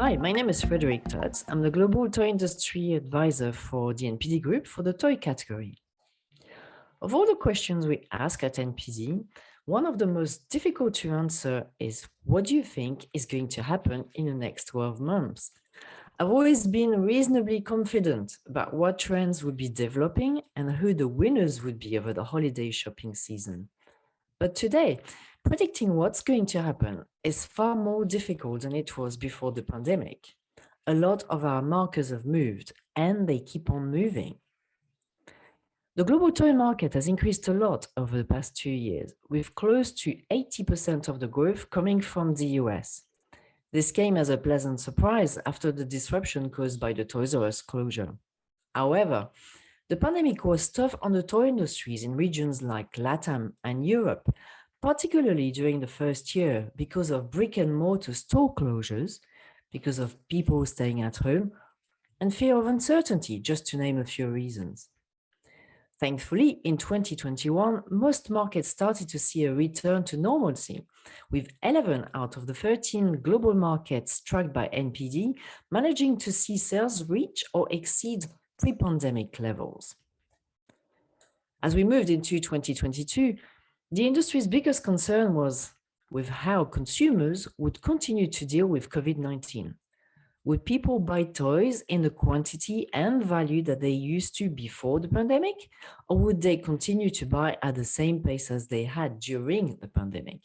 Hi, my name is Frederick Tutz. I'm the Global Toy Industry Advisor for the NPD Group for the toy category. Of all the questions we ask at NPD, one of the most difficult to answer is, what do you think is going to happen in the next 12 months? I've always been reasonably confident about what trends would be developing and who the winners would be over the holiday shopping season. But today, predicting what's going to happen is far more difficult than it was before the pandemic. A lot of our markers have moved, and they keep on moving. The global toy market has increased a lot over the past 2 years, with close to 80% of the growth coming from the US. This came as a pleasant surprise after the disruption caused by the Toys R Us closure. However, the pandemic was tough on the toy industries in regions like LATAM and Europe, particularly during the first year because of brick-and-mortar store closures, because of people staying at home, and fear of uncertainty, just to name a few reasons. Thankfully, in 2021, most markets started to see a return to normalcy, with 11 out of the 13 global markets tracked by NPD managing to see sales reach or exceed pre-pandemic levels. As we moved into 2022, the industry's biggest concern was with how consumers would continue to deal with COVID-19. Would people buy toys in the quantity and value that they used to before the pandemic, or would they continue to buy at the same pace as they had during the pandemic?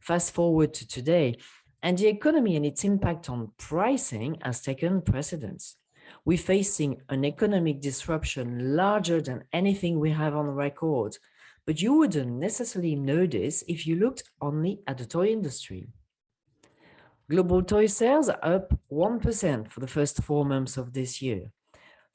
Fast forward to today, and the economy and its impact on pricing has taken precedence. We're facing an economic disruption larger than anything we have on record, but you wouldn't necessarily know this if you looked only at the toy industry. Global toy sales are up 1% for the first 4 months of this year.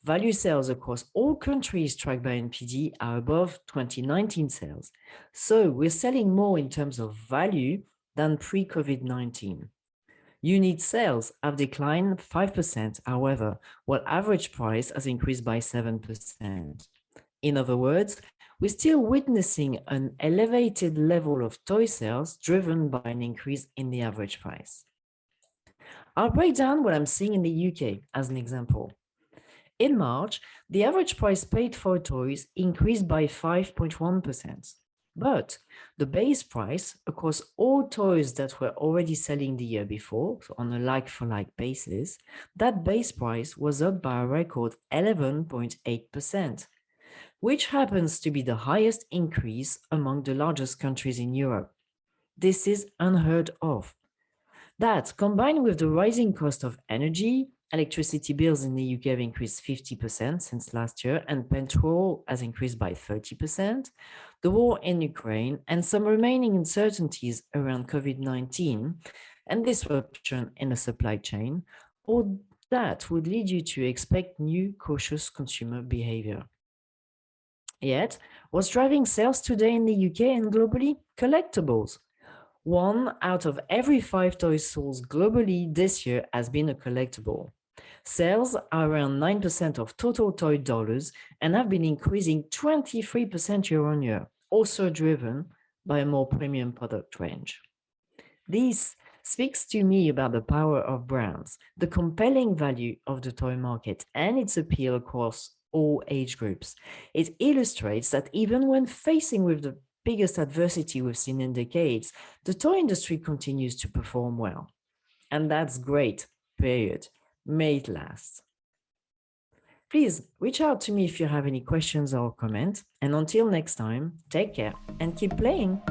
Value sales across all countries tracked by NPD are above 2019 sales. So we're selling more in terms of value than pre-COVID-19. Unit sales have declined 5%, however, while average price has increased by 7%. In other words, we're still witnessing an elevated level of toy sales driven by an increase in the average price. I'll break down what I'm seeing in the UK as an example. In March, the average price paid for toys increased by 5.1%. But the base price across all toys that were already selling the year before, so on a like-for-like basis, that base price was up by a record 11.8%, which happens to be the highest increase among the largest countries in Europe. This is unheard of. That, combined with the rising cost of energy, electricity bills in the UK have increased 50% since last year, and petrol has increased by 30%, the war in Ukraine, and some remaining uncertainties around COVID-19 and disruption in the supply chain, all that would lead you to expect new cautious consumer behavior. Yet, what's driving sales today in the UK and globally? Collectibles. 1 out of every 5 toys sold globally this year has been a collectible. Sales are around 9% of total toy dollars and have been increasing 23% year on year, also driven by a more premium product range. This speaks to me about the power of brands, the compelling value of the toy market, and its appeal across all age groups. It illustrates that even when facing with the biggest adversity we've seen in decades, the toy industry continues to perform well. And that's great, period. May it last. Please reach out to me if you have any questions or comments. And until next time, take care and keep playing.